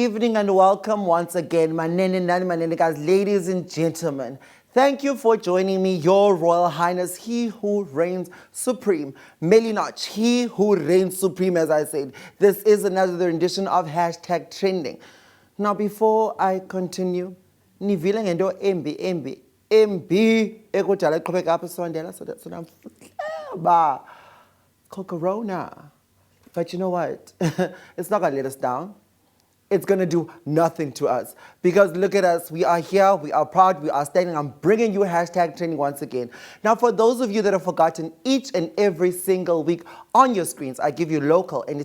evening and welcome once again, guys, ladies and gentlemen. Thank you for joining me, Your Royal Highness, He who reigns supreme. Melinach, He who reigns supreme, as I said. This is another edition of #trending. Now, before I continue, nivile ngento embi ekudala eqhubeka apha esondela so that's what I'm called Corona. But you know what? It's not going to let us down. It's going to do nothing to us. Because look at us. We are here. We are proud. We are standing. I'm bringing you #trending once again. Now, for those of you that have forgotten, each and every single week on your screens, I give you local and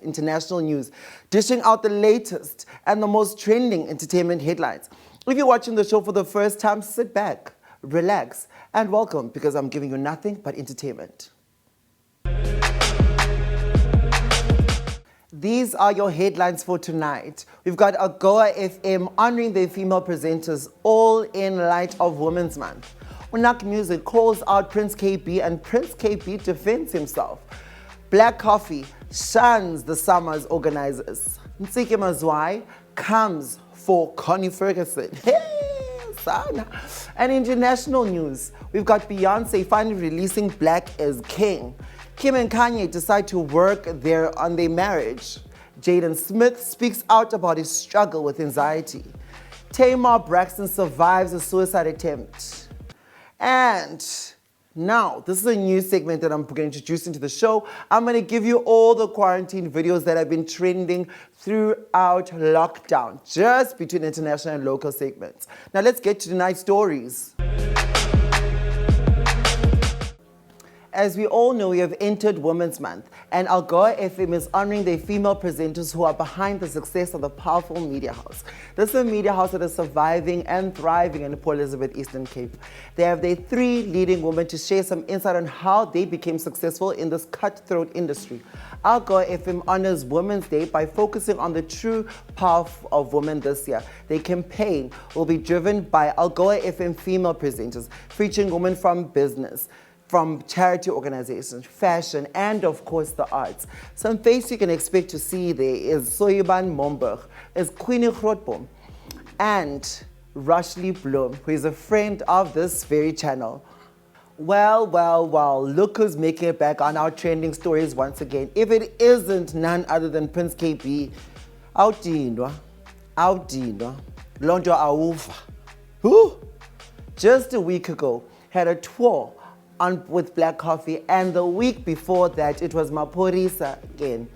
international news, dishing out the latest and the most trending entertainment headlines. If you're watching the show for the first time, sit back, relax, and welcome, because I'm giving you nothing but entertainment. These are your headlines for tonight. We've got Agoa FM honoring their female presenters, all in light of Women's Month. Unak Music calls out Prince KB and Prince KB defends himself. Black Coffee shuns the summer's organizers. Ntsiki Mazwai comes for Connie Ferguson. Hey, sana. And international news, we've got Beyonce finally releasing Black is King. Kim and Kanye decide to work on their marriage. Jaden Smith speaks out about his struggle with anxiety. Tamar Braxton survives a suicide attempt. And now, this is a new segment that I'm going to introduce into the show. I'm going to give you all the quarantine videos that have been trending throughout lockdown, just between international and local segments. Now, let's get to tonight's stories. As we all know, we have entered Women's Month, and Algoa FM is honoring the female presenters who are behind the success of the powerful media house. This is a media house that is surviving and thriving in Port Elizabeth, Eastern Cape. They have their 3 leading women to share some insight on how they became successful in this cutthroat industry. Algoa FM honors Women's Day by focusing on the true power of women this year. Their campaign will be driven by Algoa FM female presenters, featuring women from business, from charity organizations, fashion, and of course the arts. Some face you can expect to see there is Soyiban Momberg, is Queenie Grootboom, and Rushley Bloom, who is a friend of this very channel. Well, look who's making it back on our trending stories once again. If it isn't none other than Prince KB, Outdindwa, Lonjo Aufa, who just a week ago had a tour with Black Coffee, and the week before that it was Maphorisa again.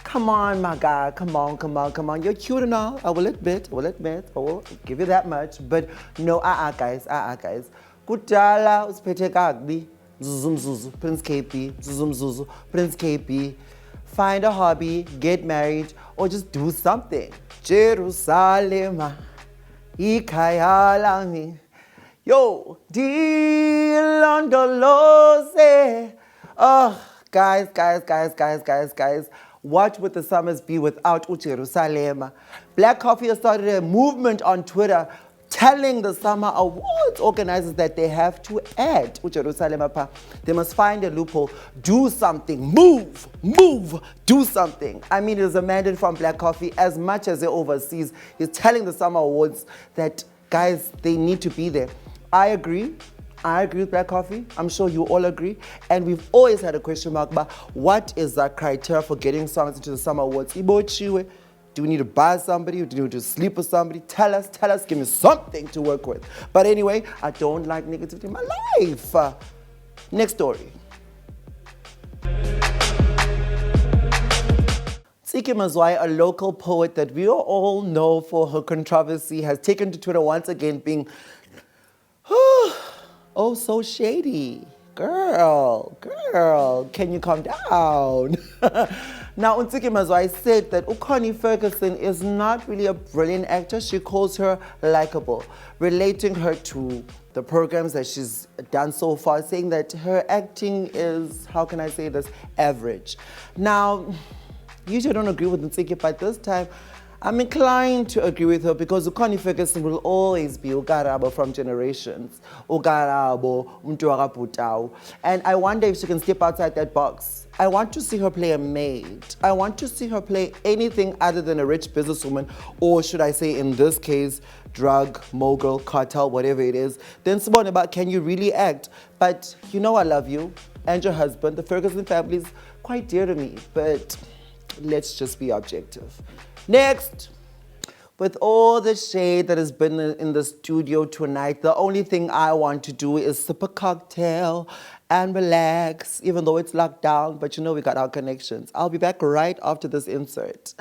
Come on, my guy, come on. You're cute and all, I will admit, I will give you that much, but no, guys. Kudala usiphethe kakubi, Zuzumzuzu, Prince KP, Zuzumzuzu, Prince KP. Find a hobby, get married, or just do something. Jerusalem, ikhaya lami. Yo, Dilondolose. Oh, guys. What would the summers be without Jerusalem? Black Coffee has started a movement on Twitter telling the Summer Awards organizers that they have to add Jerusalem. They must find a loophole, do something, move, do something. I mean, it is a mandate from Black Coffee as much as they're overseas. He's telling the Summer Awards that, guys, they need to be there. I agree with Black Coffee. I'm sure you all agree. And we've always had a question mark about what is the criteria for getting songs into the Summer Awards. Do we need to buy somebody? Do we need to sleep with somebody? Tell us, give me something to work with. But anyway, I don't like negativity in my life. Next story. Ntsiki Mazwai, a local poet that we all know for her controversy, has taken to Twitter once again being oh, so shady. Girl, can you calm down? Now, Ntsiki Mazwai said that Connie Ferguson is not really a brilliant actor. She calls her likable, relating her to the programs that she's done so far, saying that her acting is, how can I say this, average. Now, usually I don't agree with Ntsiki, but this time I'm inclined to agree with her because Connie Ferguson will always be Ugarabo from generations. Ugarabo, Mtuakaputau. And I wonder if she can step outside that box. I want to see her play a maid. I want to see her play anything other than a rich businesswoman, or should I say in this case, drug, mogul, cartel, whatever it is. Then someone about, can you really act? But you know I love you and your husband. The Ferguson family is quite dear to me, but let's just be objective. Next, with all the shade that has been in the studio tonight, the only thing I want to do is sip a cocktail and relax, even though it's locked down, but you know we got our connections. I'll be back right after this insert.